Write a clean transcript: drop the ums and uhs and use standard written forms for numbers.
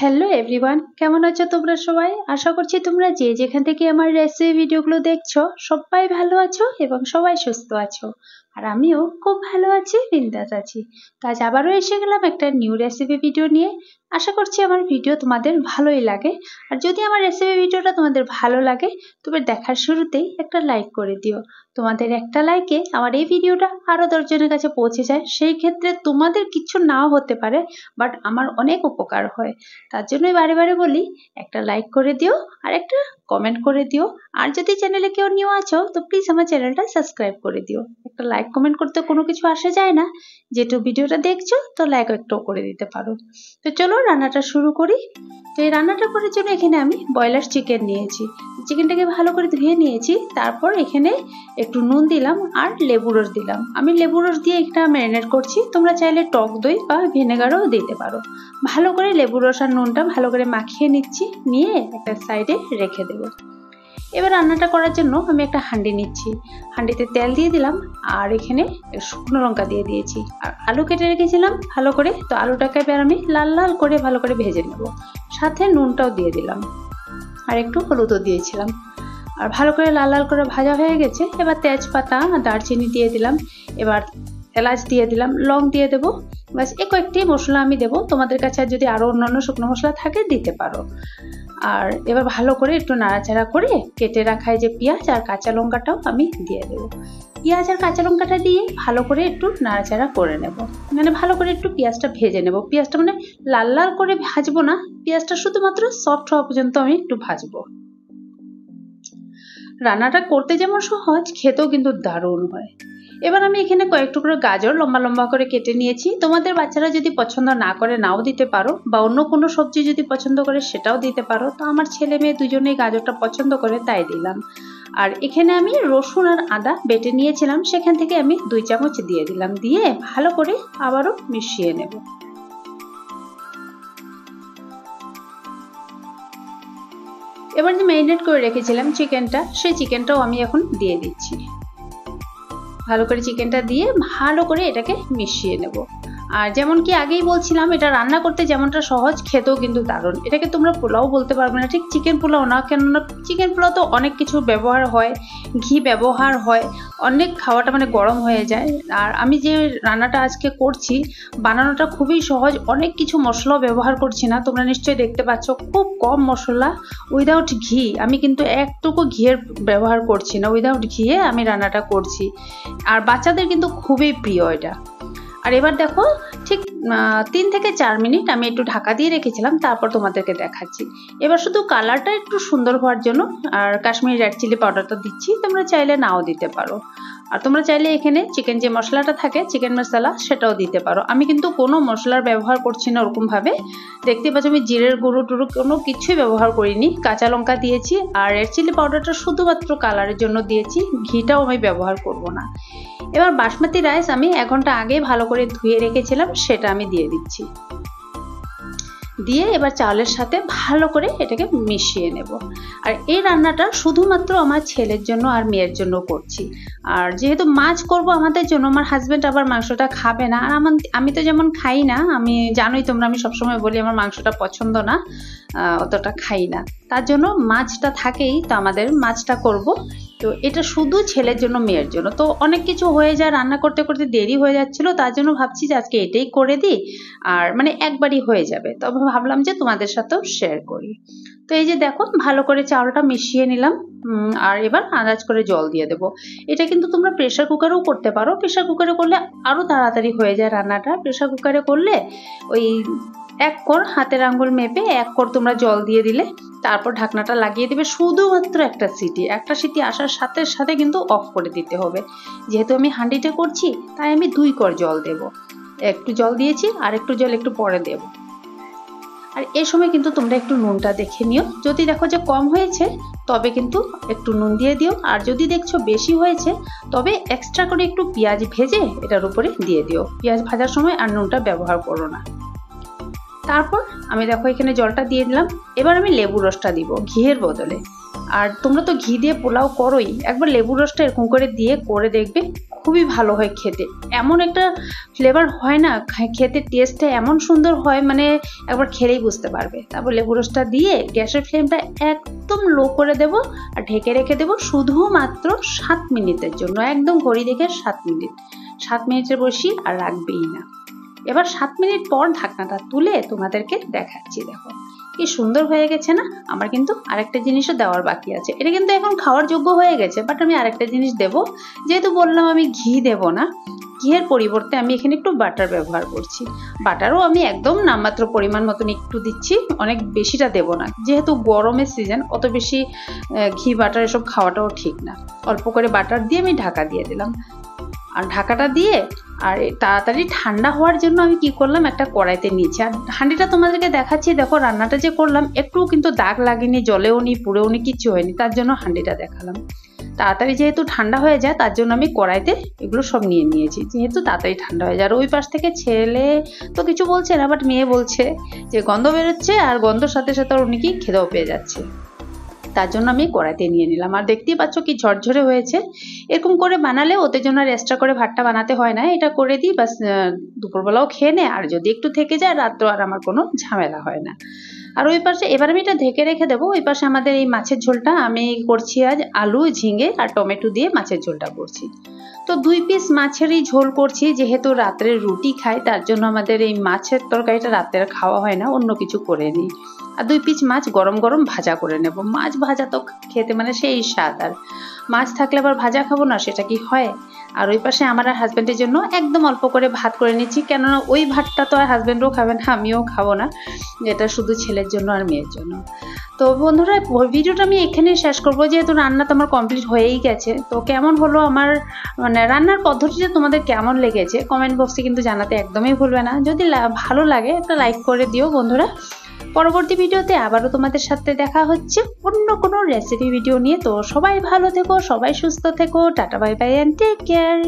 Hello everyone, কেমন আছো তোমরা সবাই? আশা করছি তোমরা যে যেখান থেকে আমার রেসিপি ভিডিওগুলো দেখছো সবাই ভালো আছো এবং সবাই সুস্থ আছো। আর আমিও খুব ভালো আছি, বিন্দাস আছি। তো আজ আবারও এসে গেলাম একটা নিউ রেসিপি ভিডিও নিয়ে। আশা করছি আমার ভিডিও তোমাদের ভালোই লাগে। আর যদি আমার রেসিপি ভিডিওটা তোমাদের ভালো লাগে তবে দেখার শুরুতেই একটা লাইক করে দিও। তোমাদের একটা লাইকে আমার এই ভিডিওটা আরো 10 জনের কাছে পৌঁছে যায়। সেই ক্ষেত্রে তোমাদের কিছু নাও হতে পারে, বাট আমার অনেক উপকার হয়। তার জন্যই বারে বারে বলি, একটা লাইক করে দিও আর একটা কমেন্ট করে দিও। আর যদি চ্যানেলে কেউ নিউ আছো তো প্লিজ আমার চ্যানেলটা সাবস্ক্রাইব করে দিও। একটা লাইক কমেন্ট করতে কোনো কিছু আসা যায় না, যেহেতু ভিডিওটা দেখছো তো লাইক একটু করে দিতে পারো। তো চলো রান্নাটা শুরু করি। তো এই রান্নাটা করার জন্য এখানে আমি ব্রয়লার চিকেন নিয়েছি। চিকেনটাকে ভালো করে ধুয়ে নিয়েছি। তারপর এখানে একটু নুন দিলাম আর লেবু রস দিলাম। আমি লেবু রস দিয়ে একটা ম্যারিনেট করছি, তোমরা চাইলে টক দই বা ভিনেগারও দিতে পারো। ভালো করে লেবু রস আর নুনটা ভালো করে মাখিয়ে নিচ্ছি, নিয়ে একটা সাইডে রেখে দেব। এবার রান্নাটা করার জন্য আমি একটা হাঁড়ি নিচ্ছি। হাঁড়িতে তেল দিয়ে দিলাম আর এখানে শুকনো লঙ্কা দিয়ে দিয়েছি। আর আলু কেটে রেখেছিলাম ভালো করে, তো আলুটাকে এবার আমি লাল লাল করে ভালো করে ভেজে নেব। সাথে নুনটাও দিয়ে দিলাম আর একটু হলুদও দিয়েছিলাম। আর ভালো করে লাল লাল করে ভাজা হয়ে গেছে। এবার তেজপাতা দারচিনি দিয়ে দিলাম, এবার এলাচ দিয়ে দিলাম, লং দিয়ে দেবো। বাস এই কয়েকটি মশলা আমি দেবো, তোমাদের কাছে যদি আরও অন্যান্য শুকনো মশলা থাকে দিতে পারো। আর এবার ভালো করে একটু নাড়াচাড়া করে কেটে রাখা যে পেঁয়াজ আর কাঁচা লঙ্কাটাও আমি দিয়ে দেবো। পেঁয়াজ আর কাঁচা লঙ্কাটা দিয়ে ভালো করে একটু নাড়াচাড়া করে নেব, মানে ভালো করে একটু পেঁয়াজটা ভেজে নেব। পেঁয়াজটা মানে লাল লাল করে ভাজবো না, পেঁয়াজটা শুধুমাত্র সফট হওয়া পর্যন্ত আমি একটু ভাজবো। রান্নাটা করতে যেমন সহজ, খেতেও কিন্তু দারুণ হয়। এবার আমি এখানে কয়েক টুকরো গাজর লম্বা লম্বা করে কেটে নিয়েছি। তোমাদের বাচ্চারা যদি পছন্দ না করে নাও দিতে পারো, বা অন্য কোনো সবজি যদি পছন্দ করে সেটাও দিতে পারো। তো আমার ছেলে মেয়ে দুজনেই গাজরটা পছন্দ করে, তাই দিলাম। আর এখানে আমি রসুন আর আদা বেটে নিয়েছিলাম, সেখান থেকে আমি 2 চামচ দিয়ে দিলাম, দিয়ে ভালো করে আবারও মিশিয়ে নেব। এবার যে ম্যারিনেট করে রেখেছিলাম চিকেনটা, সেই চিকেনটাও আমি এখন দিয়ে দিচ্ছি। ভালো করে চিকেনটা দিয়ে ভালো করে এটাকে মিশিয়ে নেব। আর যেমন কি আগেই বলছিলাম, এটা রান্না করতে যেমনটা সহজ, খেতেও কিন্তু দারুণ। এটাকে তোমরা পোলাও বলতে পারবে না, ঠিক চিকেন পোলাও না, কেননা চিকেন পোলাও তো অনেক কিছু ব্যবহার হয়, ঘি ব্যবহার হয়, অনেক খাওয়াটা মানে গরম হয়ে যায়। আর আমি যে রান্নাটা আজকে করছি বানানোটা খুবই সহজ, অনেক কিছু মশলাও ব্যবহার করছি না। তোমরা নিশ্চয়ই দেখতে পাচ্ছ খুব কম মশলা, উইদাউট ঘি। আমি কিন্তু একটুকু ঘিয়ের ব্যবহার করছি না, উইদাউট ঘিয়ে আমি রান্নাটা করছি। আর বাচ্চাদের কিন্তু খুবই প্রিয় এটা। আর এবার দেখো ঠিক 3 থেকে 4 মিনিট আমি একটু ঢাকা দিয়ে রেখেছিলাম, তারপর তোমাদেরকে দেখাচ্ছি। এবার শুধু কালারটা একটু সুন্দর হওয়ার জন্য আর কাশ্মীরি রেড চিলি পাউডারটা দিচ্ছি, তোমরা চাইলে নাও দিতে পারো। আর তোমরা চাইলে এখানে চিকেন যে মশলাটা থাকে, চিকেন মশলা, সেটাও দিতে পারো। আমি কিন্তু কোনো মশলার ব্যবহার করছি না ওরকম ভাবে। দেখতে পাচ্ছ আমি জিরের গুঁড়ো টুড়ো কোনো কিছুই ব্যবহার করিনি। কাঁচা লঙ্কা দিয়েছি আর রেড চিলি পাউডারটা শুধুমাত্র কালারের জন্য দিয়েছি, ঘিটাও আমি ব্যবহার করব না। এবার বাসমতি রাইস আমি 1 ঘন্টা আগে ভালো করে ধুয়ে রেখেছিলাম, সেটা আমি দিয়ে দিচ্ছি। দিয়ে এবার চালের সাথে ভালো করে এটাকে মিশিয়ে নেব। আর এই রান্নাটা শুধুমাত্র আমার ছেলের জন্য আর মেয়ের জন্য করছি। আর যেহেতু মাছ করব আমাদের জন্য, আমার হাজবেন্ড আবার মাংসটা খাবে না। আর আমি তো যেমন খাই না, আমি জানোই তোমরা, আমি সবসময় বলি আমার মাংসটা পছন্দ না, অতটা খাই না। তার জন্য মাছটা থাকেই, তো আমাদের মাছটা করব। তো এটা শুধু ছেলের জন্য মেয়ের জন্য, তো অনেক কিছু হয়ে যায়, রান্না করতে করতে দেরি হয়ে যাচ্ছিল, তার জন্য ভাবছি যে আজকে এটাই করে দিই, আর মানে একবারই হয়ে যাবে। তবে ভাবলাম যে তোমাদের সাথেও শেয়ার করি। তো এই যে দেখো ভালো করে চালটা মিশিয়ে নিলাম। আর এবার আন্দাজ করে জল দিয়ে দেবো। এটা কিন্তু তোমরা প্রেসার কুকারেও করতে পারো, প্রেসার কুকারে করলে আরও তাড়াতাড়ি হয়ে যায় রান্নাটা। প্রেসার কুকারে করলে ওই 1 কোর হাতের আঙ্গুল মেপে 1 কোর তোমরা জল দিয়ে দিলে, তারপর ঢাকনাটা লাগিয়ে দেবে। শুধুমাত্র একটা সিটি আসার সাথে সাথে কিন্তু অফ করে দিতে হবে। যেহেতু আমি হাঁড়িতে করছি তাই আমি 2 কোর জল দেব। একটু জল দিয়েছি আর একটু জল একটু পরে দেব। আর এই সময় কিন্তু তোমরা একটু নুনটা দেখে নিও, যদি দেখো যে কম হয়েছে তবে কিন্তু একটু নুন দিয়ে দিও। আর যদি দেখছো বেশি হয়েছে তবে এক্সট্রা করে একটু পেঁয়াজ ভেজে এটার উপরে দিয়ে দিও। পেঁয়াজ ভাজার সময় আর নুনটা ব্যবহার করো না। তারপর আমি দেখো এখানে জলটা দিয়ে দিলাম। এবার আমি লেবু রসটা দিব ঘিয়ের বদলে। আর তোমরা তো ঘি দিয়ে পোলাও করোই, একবার লেবু রসটা এরকম করে দিয়ে করে দেখবে, খুবই ভালো হয় খেতে, এমন একটা ফ্লেভার হয় না, খেতে টেস্টটা এমন সুন্দর হয়, মানে একবার খেলেই বুঝতে পারবে। তারপর লেবু রসটা দিয়ে গ্যাসের ফ্লেমটা একদম লো করে দেব আর ঢেকে রেখে দেবো শুধুমাত্র 7 মিনিটের জন্য, একদম ঘড়ি দেখে 7 মিনিট। 7 মিনিটের বেশি আর রাখবেই না। এবার 7 মিনিট পর ঢাকনাটা তুলে তোমাদেরকে দেখাচ্ছি। দেখো কি সুন্দর হয়ে গেছে না। আমার কিন্তু আরেকটা জিনিসও দেওয়ার বাকি আছে, এটা কিন্তু এখন খাওয়ার যোগ্য হয়ে গেছে, বাট আমি আরেকটা জিনিস দেব। যেহেতু বললাম আমি ঘি দেব না, ঘিয়ের পরিবর্তে আমি এখানে একটু বাটার ব্যবহার করছি। বাটারও আমি একদম নামমাত্র পরিমাণ মতন একটু দিচ্ছি, অনেক বেশিটা দেব না, যেহেতু গরমের সিজন অত বেশি ঘি বাটার এসব খাওয়াটাও ঠিক না। অল্প করে বাটার দিয়ে আমি ঢাকা দিয়ে দিলাম। আর ঢাকাটা দিয়ে আর তাড়াতাড়ি ঠান্ডা হওয়ার জন্য আমি কি করলাম, একটা কড়াইতে নিয়েছি। আর হাঁডিটা তোমাদেরকে দেখাচ্ছি। দেখো রান্নাটা যে করলাম একটু কিন্তু দাগ লাগেনি, জ্বলেও নি, পুড়েও নি, কিচ্ছু হয়নি, তার জন্য হাঁডিটা দেখালাম। তাড়াতাড়ি যেহেতু ঠান্ডা হয়ে যায় তার জন্য আমি কড়াইতে এগুলো সব নিয়ে নিয়েছি, যেহেতু তাড়াতাড়ি ঠান্ডা হয়ে যায়। আর ওই পাশ থেকে ছেলে তো কিছু বলছে না, বাট মেয়ে বলছে যে গন্ধ বেরোচ্ছে, আর গন্ধর সাথে সাথে ওর নাকি খিদেও পেয়ে যাচ্ছে, তার জন্য আমি কড়াইতে নিয়ে নিলাম। আর দেখতেই পাচ্ছ কি ঝরঝরে হয়েছে। এরকম করে বানালে ওদের জন্য আর এক্সট্রা করে ভাতটা বানাতে হয় না, এটা করে দিই বাস, দুপুরবেলাও খেয়ে নেয়, আর যদি একটু থেকে যায় রাত্রে আর আমার কোনো ঝামেলা হয় না। আর ওই পাশে এবার আমি এটা ঢেকে রেখে দেবো। ওই পাশে আমাদের এই মাছের ঝোলটা আমি করছি আজ আলু, ঝিঙে আর টমেটো দিয়ে মাছের ঝোলটা করছি। তো 2 পিস মাছেরই ঝোল করছি, যেহেতু রাত্রে রুটি খাই তার জন্য আমাদের এই মাছের তরকারিটা রাত্রে খাওয়া হয় না, অন্য কিছু করে নিই। আর 2 পিস মাছ গরম গরম ভাজা করে নেব। মাছ ভাজা তো খেতে মানে সেই স্বাদ, আর মাছ থাকলে আবার ভাজা খাবো না সেটা কি হয়। আর ওই পাশে আমার আর হাজব্যান্ডের জন্য একদম অল্প করে ভাত করে নিচ্ছি, কেননা ওই ভাতটা তো আর হাজব্যান্ডও খাবে না, আমিও খাবো না, এটা শুধু ছেলের জন্য আর মেয়ের জন্য। তো বন্ধুরা ভিডিওটা আমি এখানে শেষ করবো, যেহেতু রান্না তো আমার কমপ্লিট হয়েই গেছে। তো কেমন হলো আমার মানে রান্নার পদ্ধতিটা তোমাদের কেমন লেগেছে কমেন্ট বক্সে কিন্তু জানাতে একদমই ভুলবে না। যদি ভালো লাগে একটা লাইক করে দিও বন্ধুরা। পরবর্তী ভিডিওতে আবারও তোমাদের সাথে দেখা হচ্ছে অন্য কোনো রেসিপি ভিডিও নিয়ে। তো সবাই ভালো থেকো, সবাই সুস্থ থেকো, tata bye bye and take care.